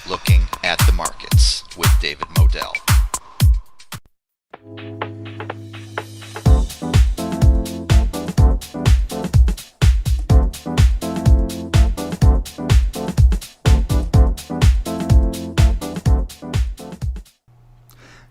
Looking at the Markets with David Modell.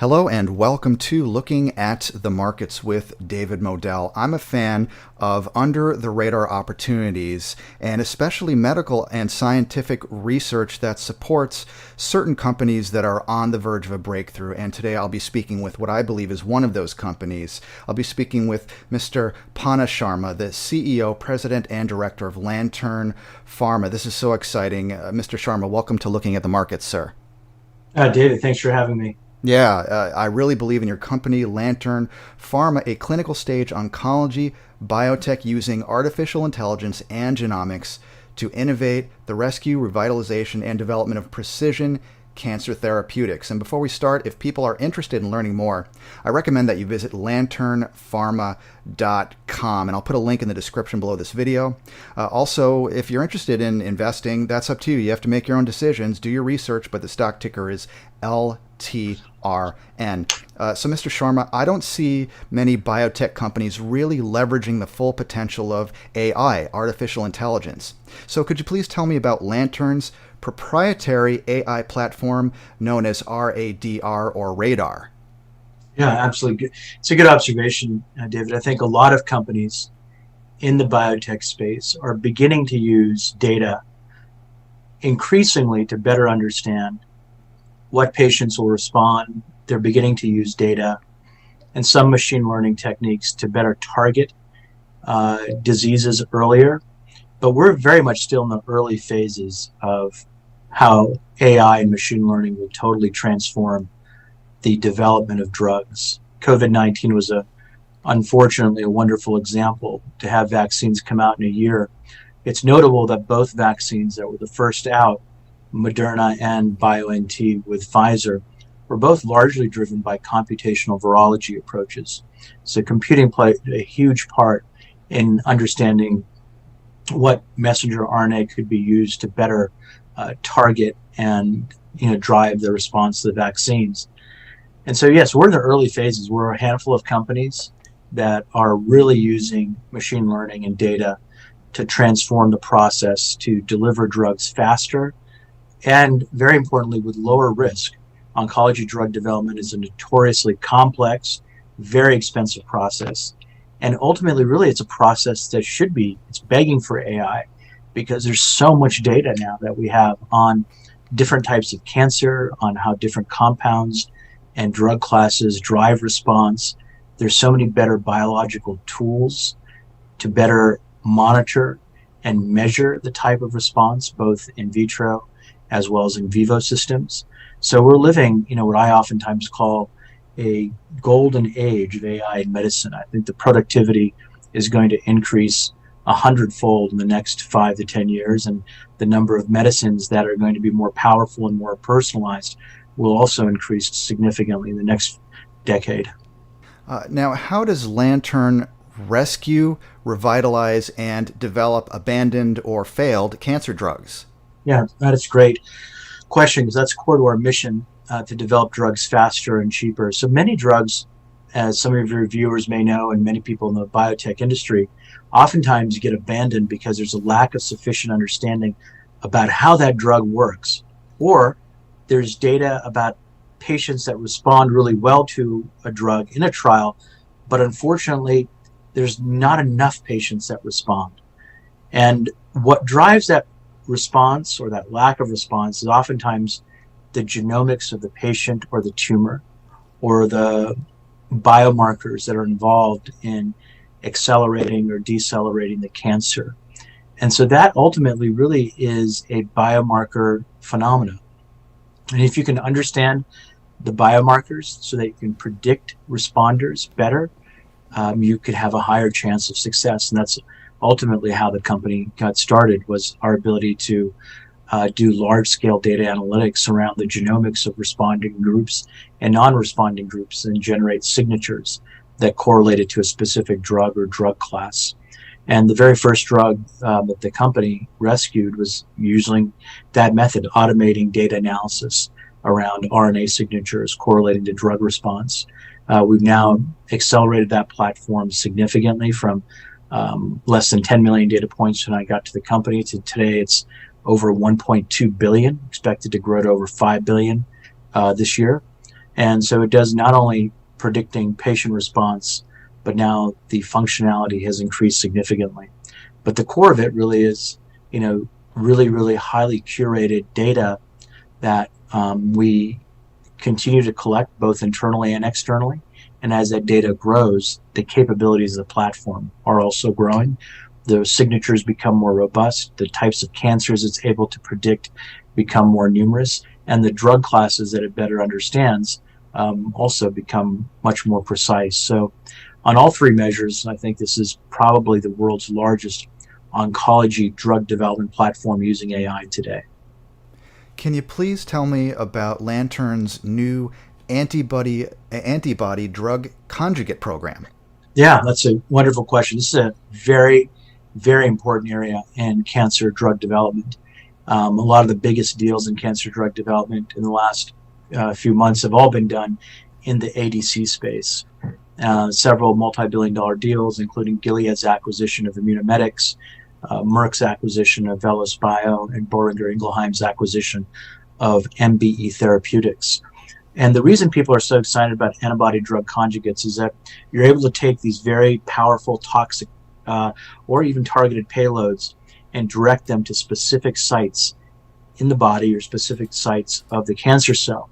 Hello and welcome to Looking at the Markets with David Modell. I'm a fan of under-the-radar opportunities and especially medical and scientific research that supports certain companies that are on the verge of a breakthrough. And today I'll be speaking with what I believe is one of those companies. I'll be speaking with Mr. Panna Sharma, the CEO, President, and Director of Lantern Pharma. This is so exciting. Mr. Sharma, welcome to Looking at the Markets, sir. David, thanks for having me. Yeah, I really believe in your company, Lantern Pharma, a clinical stage oncology biotech using artificial intelligence and genomics to innovate the rescue, revitalization, and development of precision cancer therapeutics. And before we start, if people are interested in learning more, I recommend that you visit lanternpharma.com, and I'll put a link in the description below this video. Also, if you're interested in investing, that's up to you. You have to make your own decisions, do your research, but the stock ticker is LTRN. So, Mr. Sharma, I don't see many biotech companies really leveraging the full potential of AI, artificial intelligence. So could you please tell me about Lantern's proprietary AI platform known as RADR or Radar? Yeah, absolutely. It's a good observation, David. I think a lot of companies in the biotech space are beginning to use data increasingly to better understand what patients will respond. They're beginning to use data and some machine learning techniques to better target diseases earlier. But we're very much still in the early phases of how AI and machine learning will totally transform the development of drugs. COVID-19 was unfortunately a wonderful example to have vaccines come out in a year. It's notable that both vaccines that were the first out, Moderna and BioNTech with Pfizer, were both largely driven by computational virology approaches. So computing played a huge part in understanding what messenger RNA could be used to better target and drive the response to the vaccines. And so yes, we're in the early phases. We're a handful of companies that are really using machine learning and data to transform the process to deliver drugs faster and, very importantly, with lower risk. Oncology drug development is a notoriously complex, very expensive process. And ultimately, really, it's a process that it's begging for AI, because there's so much data now that we have on different types of cancer, on how different compounds and drug classes drive response. There's so many better biological tools to better monitor and measure the type of response, both in vitro as well as in vivo systems. So we're living, what I oftentimes call a golden age of AI in medicine. I think the productivity is going to increase 100-fold in the next 5 to 10 years, and the number of medicines that are going to be more powerful and more personalized will also increase significantly in the next decade. Now, how does Lantern rescue, revitalize, and develop abandoned or failed cancer drugs? Yeah, that is a great question, because that's core to our mission, to develop drugs faster and cheaper. So many drugs, as some of your viewers may know, and many people in the biotech industry, oftentimes get abandoned because there's a lack of sufficient understanding about how that drug works, or there's data about patients that respond really well to a drug in a trial, but unfortunately there's not enough patients that respond. And what drives that response or that lack of response is oftentimes the genomics of the patient or the tumor or the biomarkers that are involved in accelerating or decelerating the cancer. And so that ultimately really is a biomarker phenomena. And if you can understand the biomarkers so that you can predict responders better, you could have a higher chance of success. And that's ultimately how the company got started, was our ability to do large-scale data analytics around the genomics of responding groups and non-responding groups and generate signatures that correlated to a specific drug or drug class. And the very first drug that the company rescued was using that method, automating data analysis around RNA signatures correlating to drug response. We've now accelerated that platform significantly from less than 10 million data points when I got to the company to today. It's over 1.2 billion, expected to grow to over 5 billion this year. And so it does not only predicting patient response, but now the functionality has increased significantly. But the core of it really is, really, really highly curated data that we continue to collect both internally and externally. And as that data grows, the capabilities of the platform are also growing. The signatures become more robust. The types of cancers it's able to predict become more numerous. And the drug classes that it better understands also become much more precise. So on all three measures, I think this is probably the world's largest oncology drug development platform using AI today. Can you please tell me about Lantern's new antibody drug conjugate program? Yeah, that's a wonderful question. This is a very, very important area in cancer drug development. A lot of the biggest deals in cancer drug development in the last few months have all been done in the ADC space. Several multi-billion-dollar deals, including Gilead's acquisition of Immunomedics, Merck's acquisition of Velos Bio, and Boehringer Ingelheim's acquisition of MBE Therapeutics. And the reason people are so excited about antibody drug conjugates is that you're able to take these very powerful toxic or even targeted payloads and direct them to specific sites in the body or specific sites of the cancer cell.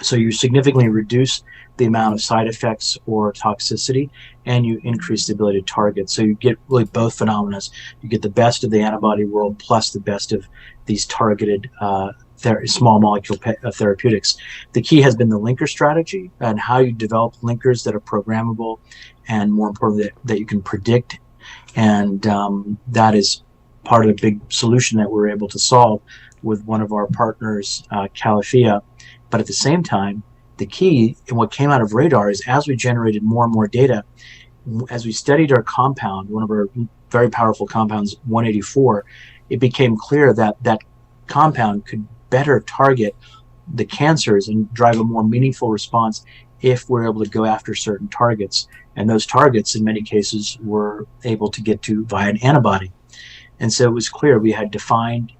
So you significantly reduce the amount of side effects or toxicity, and you increase the ability to target. So you get really both phenomena. You get the best of the antibody world plus the best of these targeted small molecule therapeutics. The key has been the linker strategy and how you develop linkers that are programmable and, more importantly, that you can predict. And that is part of a big solution that we're able to solve with one of our partners, Califia. But at the same time, the key and what came out of RADAR is as we generated more and more data, as we studied our compound, one of our very powerful compounds, 184, it became clear that that compound could better target the cancers and drive a more meaningful response if we're able to go after certain targets. And those targets, in many cases, were able to get to via an antibody. And so it was clear we had defined,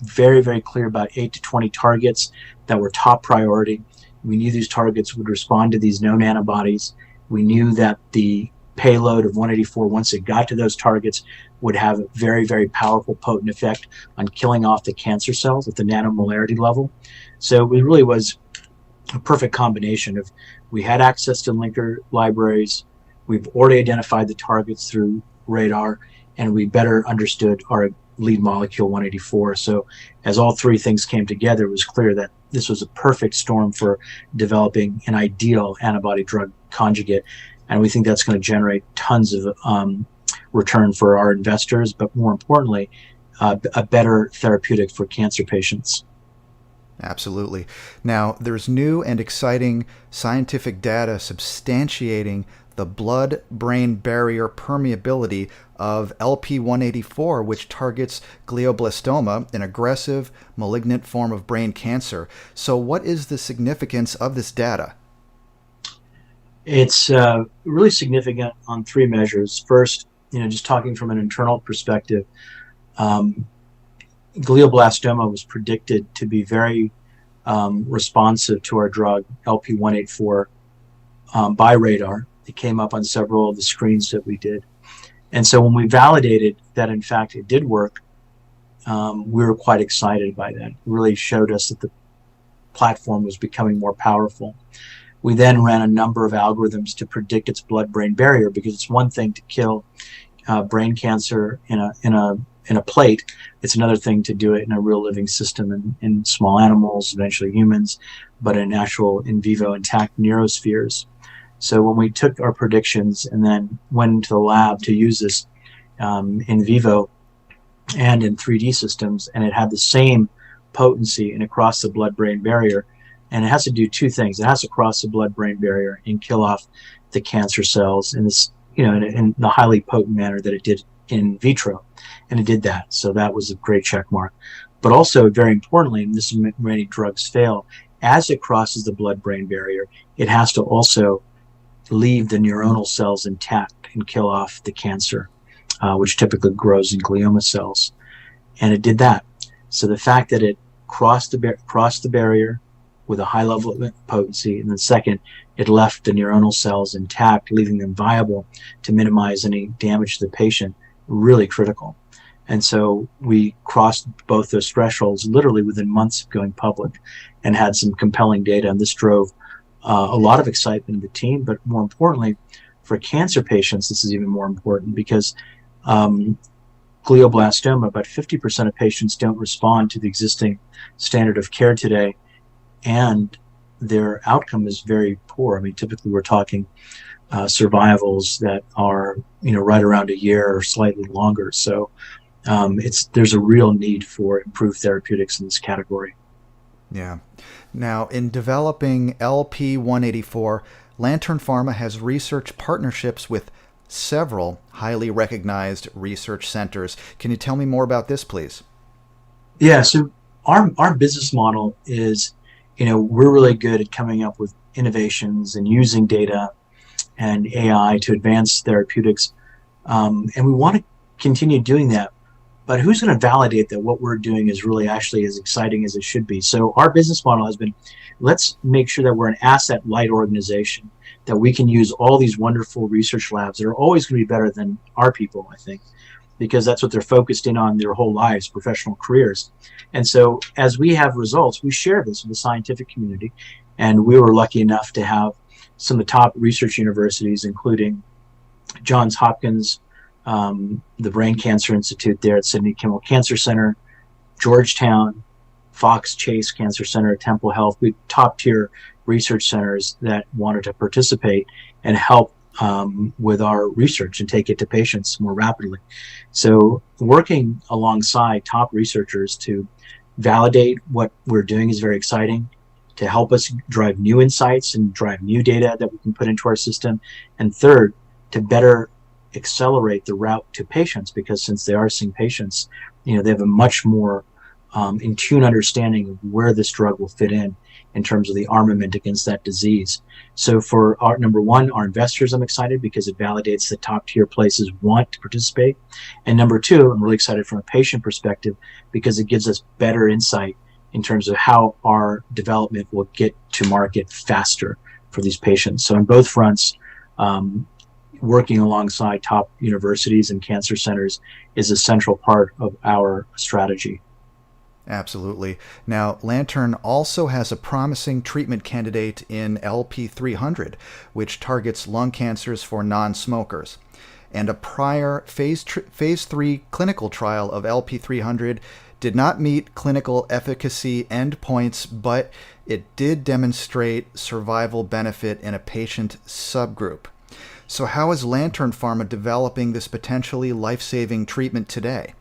very, very clear about 8 to 20 targets that were top priority. We knew these targets would respond to these known antibodies. We knew that the payload of 184, once it got to those targets, would have a very, very powerful, potent effect on killing off the cancer cells at the nanomolarity level. So it really was a perfect combination of we had access to linker libraries, we've already identified the targets through RADAR, and we better understood our lead molecule 184. So as all three things came together, it was clear that this was a perfect storm for developing an ideal antibody drug conjugate. And we think that's going to generate tons of return for our investors, but more importantly, a better therapeutic for cancer patients. Absolutely. Now, there's new and exciting scientific data substantiating the blood-brain barrier permeability of LP-184, which targets glioblastoma, an aggressive malignant form of brain cancer. So what is the significance of this data? It's really significant on three measures. First, just talking from an internal perspective, glioblastoma was predicted to be very responsive to our drug, LP-184, by RADAR. It came up on several of the screens that we did. And so when we validated that, in fact, it did work, we were quite excited by that. It really showed us that the platform was becoming more powerful. We then ran a number of algorithms to predict its blood-brain barrier, because it's one thing to kill brain cancer in a plate. It's another thing to do it in a real living system in small animals, eventually humans, but in actual in vivo intact neurospheres. So when we took our predictions and then went into the lab to use this in vivo and in 3D systems, and it had the same potency and across the blood-brain barrier, and it has to do two things. It has to cross the blood-brain barrier and kill off the cancer cells in this in the highly potent manner that it did in vitro, and it did that. So that was a great check mark. But also, very importantly, and this is where many drugs fail, as it crosses the blood-brain barrier, it has to also leave the neuronal cells intact and kill off the cancer, which typically grows in glioma cells. And it did that. So the fact that it crossed the barrier with a high level of potency, and then second, it left the neuronal cells intact, leaving them viable to minimize any damage to the patient, really critical. And so we crossed both those thresholds literally within months of going public and had some compelling data. And this drove a lot of excitement in the team. But more importantly, for cancer patients, this is even more important because glioblastoma, about 50% of patients don't respond to the existing standard of care today, and their outcome is very poor. I mean, typically we're talking survivals that are, right around a year or slightly longer. So there's a real need for improved therapeutics in this category. Yeah. Now, in developing LP-184, Lantern Pharma has research partnerships with several highly recognized research centers. Can you tell me more about this, please? Yeah, so our business model is, we're really good at coming up with innovations and using data and AI to advance therapeutics, and we want to continue doing that. But who's going to validate that what we're doing is really actually as exciting as it should be? So our business model has been, let's make sure that we're an asset-light organization, that we can use all these wonderful research labs that are always going to be better than our people, I think, because that's what they're focused in on their whole lives, professional careers. And so as we have results, we share this with the scientific community. And we were lucky enough to have some of the top research universities, including Johns Hopkins, the Brain Cancer Institute there at Sidney Kimmel Cancer Center, Georgetown, Fox Chase Cancer Center at Temple Health. We top tier research centers that wanted to participate and help with our research and take it to patients more rapidly. So working alongside top researchers to validate what we're doing is very exciting, to help us drive new insights and drive new data that we can put into our system. And third, to better accelerate the route to patients, because since they are seeing patients, they have a much more in tune understanding of where this drug will fit in terms of the armament against that disease. So for our number one, our investors, I'm excited because it validates that top tier places want to participate. And number two, I'm really excited from a patient perspective because it gives us better insight in terms of how our development will get to market faster for these patients. So on both fronts, working alongside top universities and cancer centers is a central part of our strategy. Absolutely. Now, Lantern also has a promising treatment candidate in LP-300, which targets lung cancers for non-smokers. And a prior phase 3 clinical trial of LP-300 did not meet clinical efficacy endpoints, but it did demonstrate survival benefit in a patient subgroup. So how is Lantern Pharma developing this potentially life-saving treatment today?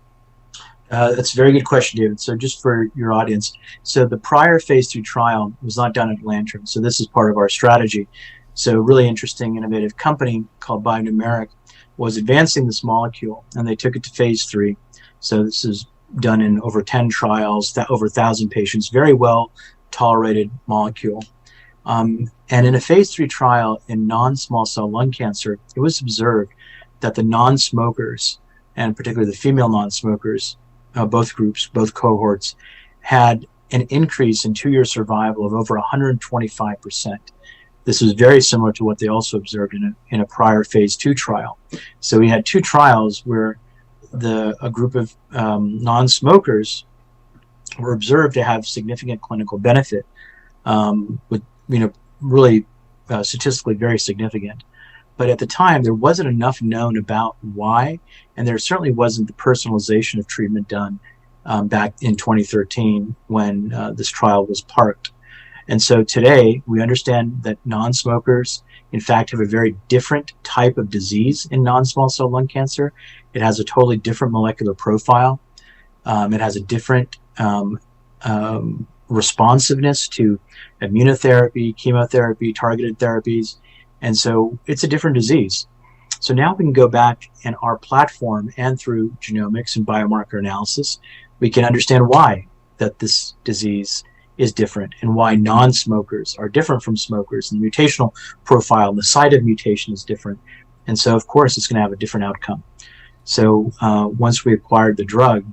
That's a very good question, David. So just for your audience, so the prior phase 3 trial was not done at Lantern. So this is part of our strategy. So a really interesting, innovative company called Bionumeric was advancing this molecule, and they took it to phase 3. So this is done in over 10 trials, over 1,000 patients, very well tolerated molecule. And in a phase 3 trial in non-small cell lung cancer, it was observed that the non-smokers, and particularly the female non-smokers, both groups, both cohorts, had an increase in 2-year survival of over 125%. This was very similar to what they also observed in a prior phase 2 trial. So we had 2 trials where a group of non-smokers were observed to have significant clinical benefit, with really statistically very significant. But at the time, there wasn't enough known about why, and there certainly wasn't the personalization of treatment done back in 2013 when this trial was parked. And so today, we understand that non-smokers, in fact, have a very different type of disease in non-small cell lung cancer. It has a totally different molecular profile. It has a different responsiveness to immunotherapy, chemotherapy, targeted therapies. And so it's a different disease. So now we can go back in our platform and through genomics and biomarker analysis, we can understand why that this disease is different and why non-smokers are different from smokers, and the mutational profile and the site of mutation is different. And so, of course, it's going to have a different outcome. So once we acquired the drug,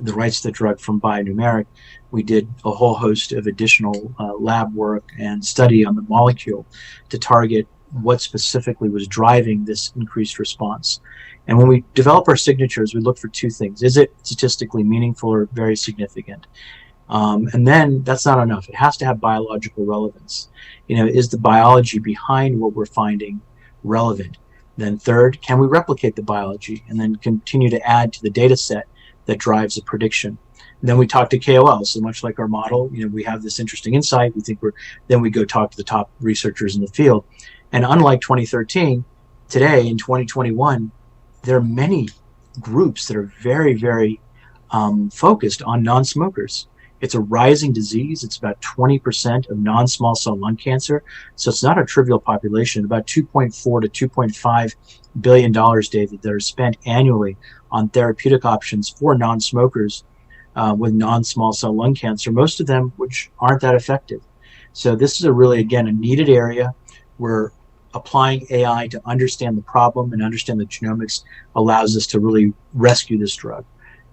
the rights to the drug from Bionumeric, we did a whole host of additional lab work and study on the molecule to target what specifically was driving this increased response. And when we develop our signatures, we look for two things. Is it statistically meaningful or very significant? And then that's not enough. It has to have biological relevance. Is the biology behind what we're finding relevant? Then third, can we replicate the biology and then continue to add to the data set that drives the prediction? And then we talk to KOLs. So much like our model, we have this interesting insight. Then we go talk to the top researchers in the field. And unlike 2013, today in 2021, there are many groups that are very, very focused on non-smokers. It's a rising disease. It's about 20% of non-small cell lung cancer. So it's not a trivial population. About $2.4 to $2.5 billion, David, that are spent annually on therapeutic options for non-smokers with non-small cell lung cancer, most of them which aren't that effective. So this is again, a needed area. We're applying AI to understand the problem and understand the genomics allows us to really rescue this drug.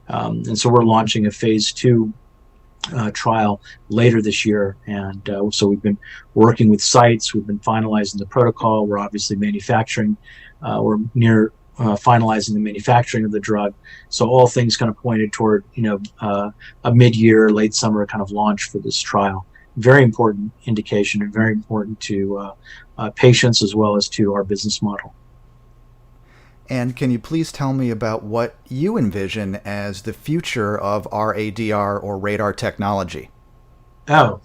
And so we're launching a phase 2 trial later this year, and so we've been working with sites. We've been finalizing the protocol. We're obviously manufacturing. We're near finalizing the manufacturing of the drug. So all things kind of pointed toward a mid-year, late summer kind of launch for this trial. Very important indication and very important to patients as well as to our business model. And can you please tell me about what you envision as the future of RADR or radar technology? Oh,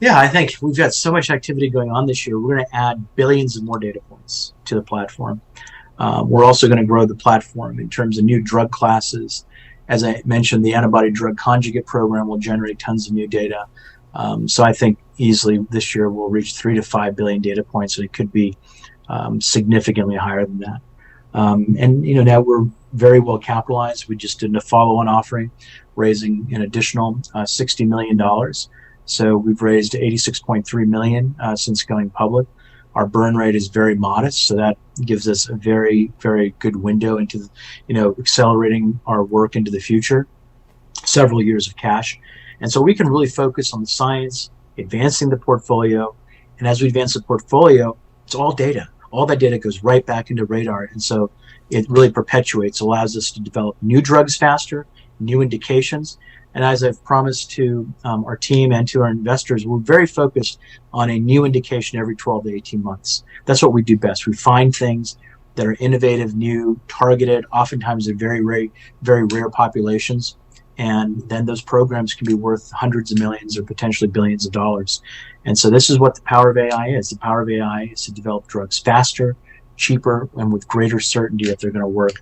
yeah, I think we've got so much activity going on this year. We're going to add billions of more data points to the platform. We're also going to grow the platform in terms of new drug classes. As I mentioned, the antibody drug conjugate program will generate tons of new data. So I think easily this year we'll reach 3 to 5 billion data points, and it could be significantly higher than that. And now we're very well capitalized. We just did a follow-on offering, raising an additional $60 million. So we've raised $86.3 million since going public. Our burn rate is very modest, so that gives us a very, very good window into accelerating our work into the future. Several years of cash, and so we can really focus on the science, advancing the portfolio. And as we advance the portfolio, it's all data. All that data goes right back into radar, and so it really perpetuates, allows us to develop new drugs faster, new indications. And as I've promised to our team and to our investors, we're very focused on a new indication every 12 to 18 months. That's what we do best. We find things that are innovative, new, targeted, oftentimes in very rare populations. And then those programs can be worth hundreds of millions or potentially billions of dollars. And so this is what the power of AI is. The power of AI is to develop drugs faster, cheaper, and with greater certainty that they're going to work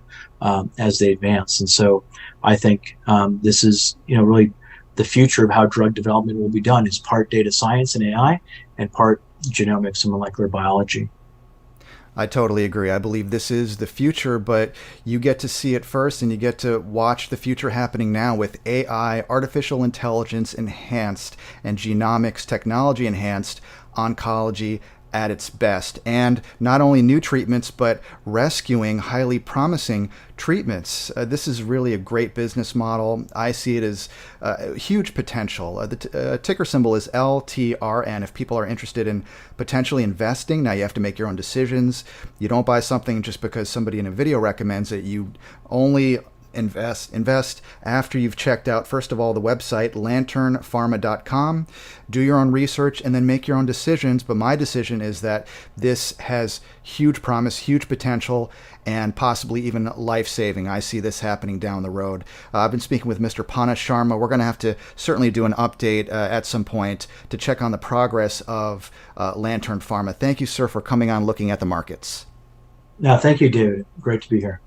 as they advance. And so I think this is really the future of how drug development will be done, is part data science and AI and part genomics and molecular biology. I totally agree. I believe this is the future, but you get to see it first, and you get to watch the future happening now with AI, artificial intelligence enhanced, and genomics technology enhanced oncology at its best. And not only new treatments, but rescuing highly promising treatments. This is really a great business model. I see it as huge potential. The ticker symbol is LTRN if people are interested in potentially investing. Now you have to make your own decisions. You don't buy something just because somebody in a video recommends it. You only invest after you've checked out, first of all, the website, lanternpharma.com. Do your own research and then make your own decisions. But my decision is that this has huge promise, huge potential, and possibly even life-saving. I see this happening down the road. I've been speaking with Mr. Pana Sharma. We're going to have to certainly do an update at some point to check on the progress of Lantern Pharma. Thank you, sir, for coming on Looking at the Markets. No, thank you, David. Great to be here.